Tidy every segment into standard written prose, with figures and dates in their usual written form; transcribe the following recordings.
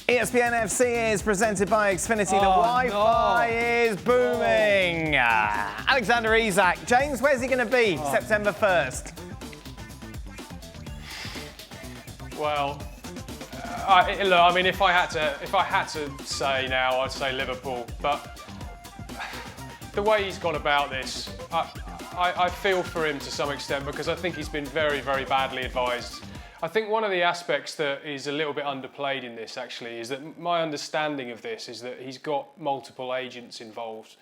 ESPN FC is presented by Xfinity. The Wi-Fi is booming. Alexander Isak. James, where's he going to be September 1st? Well, look, I mean, if I had to say now, I'd say Liverpool. But the way he's gone about this, I feel for him to some extent, because I think he's been very, very badly advised. I think one of the aspects that is a little bit underplayed in this, actually, is that my understanding of this is that he's got multiple agents involved.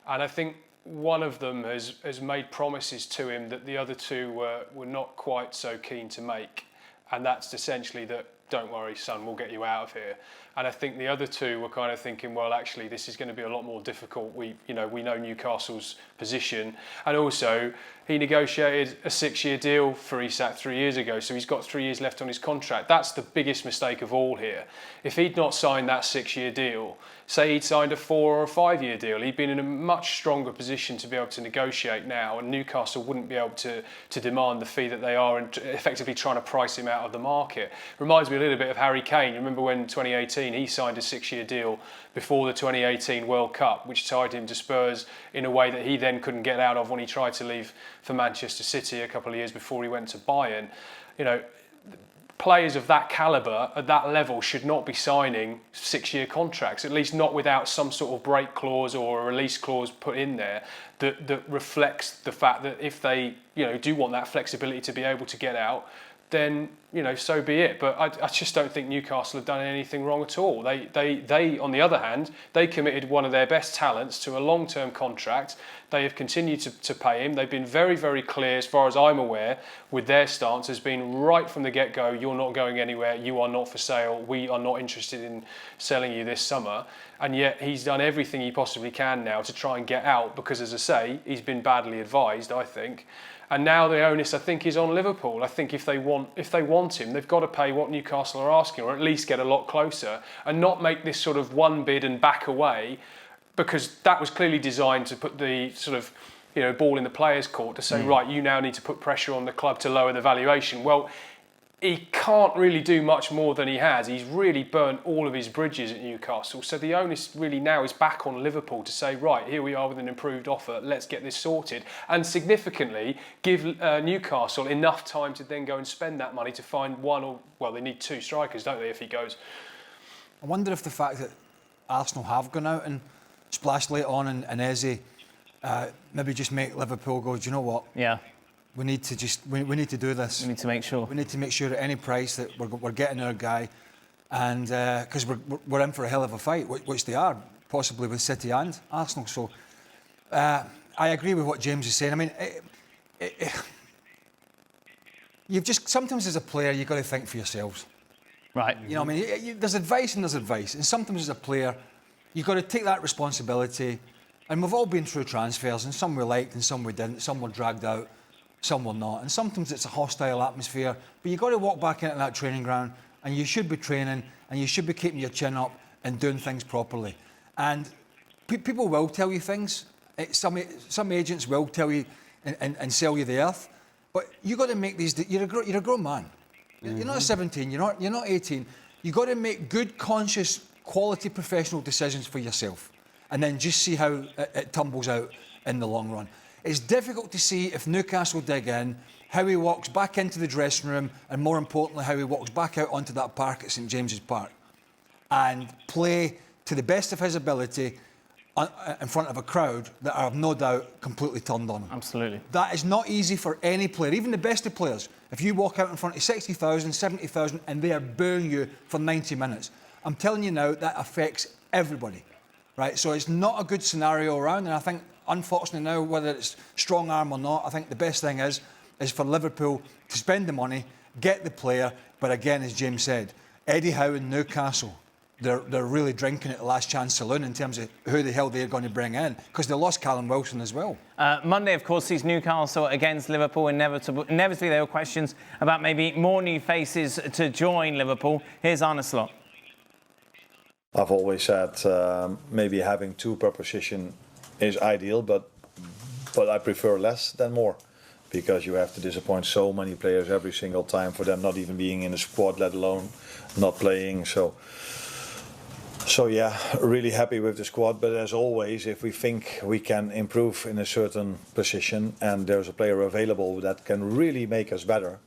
And I think one of them has made promises to him that the other two were not quite so keen to make. And that's essentially that, don't worry, son, we'll get you out of here. And I think the other two were kind of thinking, well, actually, this is going to be a lot more difficult. We know Newcastle's position. And also, he negotiated a 6-year deal for Isak 3 years ago, so he's got 3 years left on his contract. That's the biggest mistake of all here. If he'd not signed that 6-year deal, say he'd signed a 4 or a 5-year deal, he'd been in a much stronger position to be able to negotiate now, and Newcastle wouldn't be able to demand the fee that they are and effectively trying to price him out of the market. Reminds me a little bit of Harry Kane. You remember when 2018 he signed a 6-year deal before the 2018 World Cup, which tied him to Spurs in a way that he then couldn't get out of when he tried to leave for Manchester City a couple of years before he went to Bayern. You know, players of that calibre at that level should not be signing 6-year contracts, at least not without some sort of break clause or a release clause put in there that reflects the fact that if they do want that flexibility to be able to get out, then so be it. But I just don't think Newcastle have done anything wrong at all. They on the other hand, they committed one of their best talents to a long-term contract. They have continued to pay him. They've been very, very clear, as far as I'm aware, with their stance has been right from the get-go, you're not going anywhere, you are not for sale, we are not interested in selling you this summer. And yet he's done everything he possibly can now to try and get out, because, as I say, he's been badly advised, I think. And now the onus, I think, is on Liverpool. I think if they want him, they've got to pay what Newcastle are asking, or at least get a lot closer, and not make this sort of one bid and back away, because that was clearly designed to put the sort of ball in the players' court to say, right, you now need to put pressure on the club to lower the valuation. Well, he can't really do much more than he has. He's really burnt all of his bridges at Newcastle. So the onus really now is back on Liverpool to say, right, here we are with an improved offer, let's get this sorted. And significantly, give Newcastle enough time to then go and spend that money to find one or, well, they need 2 strikers, don't they, if he goes. I wonder if the fact that Arsenal have gone out and splashed late on and Eze maybe just make Liverpool go, do you know what? Yeah. We need to do this. We need to make sure. We need to make sure at any price that we're getting our guy, and because we're in for a hell of a fight, which they are, possibly with City and Arsenal. So I agree with what James is saying. I mean, you've just sometimes as a player you've got to think for yourselves. Right. I mean, there's advice and there's advice, and sometimes as a player you've got to take that responsibility. And we've all been through transfers, and some we liked and some we didn't. Some were dragged out. Some will not. And sometimes it's a hostile atmosphere, but you've got to walk back into that training ground, and you should be training, and you should be keeping your chin up and doing things properly. And people will tell you things. Some agents will tell you and sell you the earth, but you've got to make these. You're a grown man. You're not 17. You're not 18. You've got to make good, conscious, quality, professional decisions for yourself, and then just see how it tumbles out in the long run. It's difficult to see if Newcastle dig in, how he walks back into the dressing room, and more importantly, how he walks back out onto that park at St James's Park and play to the best of his ability in front of a crowd that I have no doubt completely turned on him. Absolutely. That is not easy for any player, even the best of players. If you walk out in front of 60,000, 70,000 and they are booing you for 90 minutes, I'm telling you now, that affects everybody, right? So it's not a good scenario around, and I think unfortunately now, whether it's strong arm or not, I think the best thing is for Liverpool to spend the money, get the player. But again, as James said, Eddie Howe and Newcastle, they're really drinking at the last chance saloon in terms of who the hell they're going to bring in, because they lost Callum Wilson as well. Monday, of course, sees Newcastle against Liverpool. Inevitably, there were questions about maybe more new faces to join Liverpool. Here's Arne Slot. I've always said maybe having 2 per position is ideal, but I prefer less than more, because you have to disappoint so many players every single time for them not even being in the squad, let alone not playing. So So yeah, really happy with the squad. But as always, if we think we can improve in a certain position and there's a player available that can really make us better,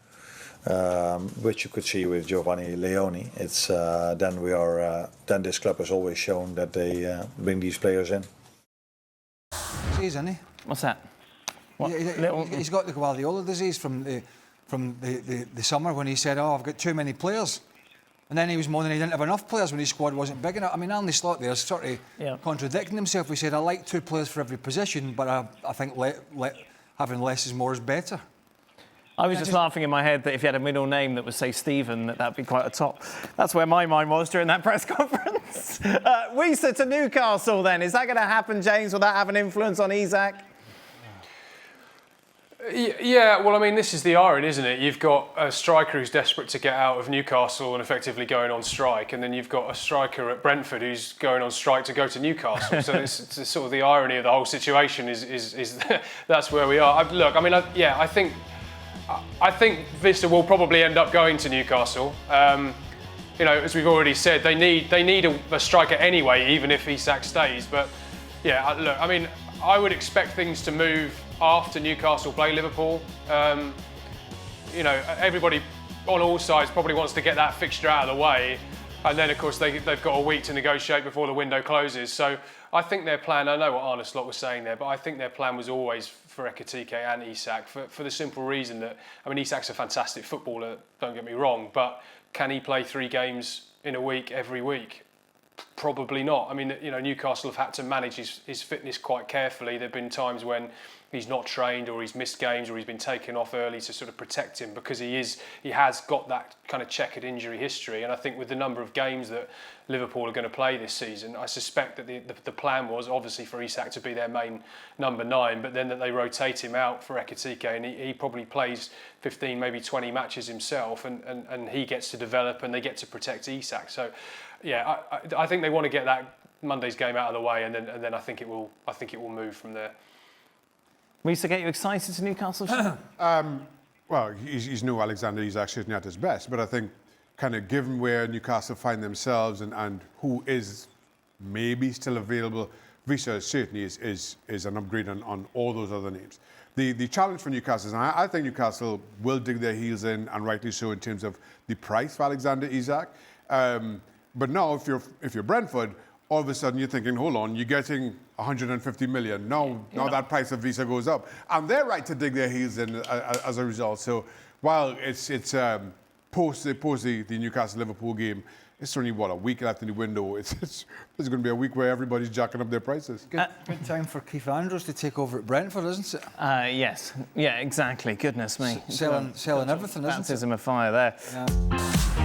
which you could see with Giovanni Leoni, it's then this club has always shown that they bring these players in. Disease, isn't he? What's that? What? He's got the Guardiola disease from the summer when he said, "Oh, I've got too many players." And then he was moaning he didn't have enough players when his squad wasn't big enough. I mean, Arne Slot there is sort of contradicting himself. He said, I like 2 players for every position, but I think having less is more is better. I was just laughing in my head that if you had a middle name that was, say, Stephen, that'd be quite a top. That's where my mind was during that press conference. Wiesa to Newcastle then. Is that going to happen, James? Will that have an influence on Isak? Yeah, well, I mean, this is the irony, isn't it? You've got a striker who's desperate to get out of Newcastle and effectively going on strike, and then you've got a striker at Brentford who's going on strike to go to Newcastle. So it's sort of the irony of the whole situation is that's where we are. Look, I mean, I think Wiesa will probably end up going to Newcastle. You know, as we've already said, they need a striker anyway, even if Isak stays. But yeah, look, I mean, I would expect things to move after Newcastle play Liverpool. You know, everybody on all sides probably wants to get that fixture out of the way, and then of course they've got a week to negotiate before the window closes. So I think their plan, I know what Arne Slot was saying there, but I think their plan was always for Eberechi and Isak for the simple reason that, I mean, Isak's a fantastic footballer, don't get me wrong, but can he play 3 games in a week every week? Probably not. I mean, you know, Newcastle have had to manage his fitness quite carefully. There have been times when he's not trained or he's missed games or he's been taken off early to sort of protect him because he has got that kind of checkered injury history. And I think with the number of games that Liverpool are going to play this season, I suspect that the plan was obviously for Isak to be their main number 9, but then that they rotate him out for Eberechi and he probably plays 15, maybe 20 matches himself and he gets to develop and they get to protect Isak. So yeah, I think they want to get that Monday's game out of the way and then I think it will move from there. Wiesa, get you excited to Newcastle? Well, he's no Alexander Isak certainly at his best, but I think kind of given where Newcastle find themselves and who is maybe still available, Wiesa certainly is an upgrade on all those other names. The challenge for Newcastle is, and I think Newcastle will dig their heels in, and rightly so, in terms of the price for Alexander Isak. But now, if you're Brentford, all of a sudden you're thinking, hold on, you're getting 150 million. Now that price of Wiesa goes up. And they're right to dig their heels in as a result. So while it's post the Newcastle-Liverpool game, it's only, a week left in the window. It's going to be a week where everybody's jacking up their prices. Good time for Keith Andrews to take over at Brentford, isn't it? Yes. Yeah, exactly. Goodness me. Selling everything, isn't it? Baptism of fire there. Yeah.